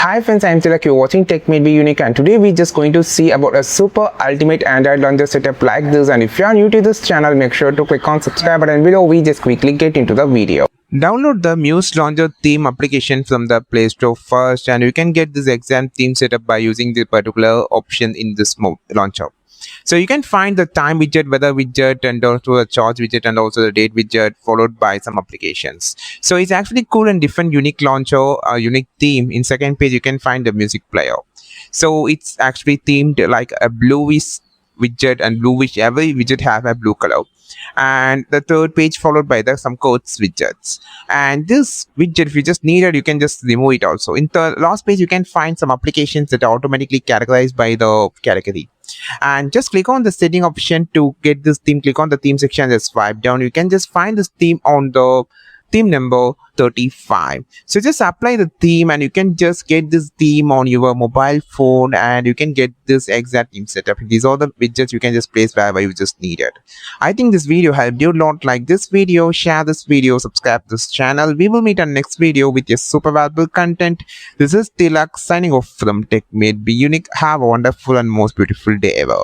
Hi friends, I am Tilak. You're watching Tech May Be Unique, and today we're just going to see about a super ultimate Android launcher setup like this. And if you are new to this channel, make sure to click on subscribe button below. We just quickly get into the video. Download the Muse launcher theme application from the Play Store first, and you can get this exact theme setup by using the particular option in this launcher. So you can find the time widget, weather widget, and also the charge widget, and also the date widget, followed by some applications. So it's actually cool and different, unique launcher, a unique theme. In second page, you can find the music player. So it's actually themed like a bluish widget, and bluish, every widget have a blue color. And the third page followed by some codes widgets, and this widget, if you just need it, you can just remove it also. In the last page, you can find some applications that are automatically categorized by the category, and just click on the setting option to get this theme. Click on the theme section, just swipe down. You can just find this theme on the theme number 35. So just apply the theme, and you can just get this theme on your mobile phone, and you can get this exact theme setup. These are the widgets you can just place wherever you just need it. I think this video helped you a lot. Like this video, share this video, subscribe to this channel. We will meet on next video with your super valuable content. This is Tilak signing off from Tech Made Be Unique. Have a wonderful and most beautiful day ever.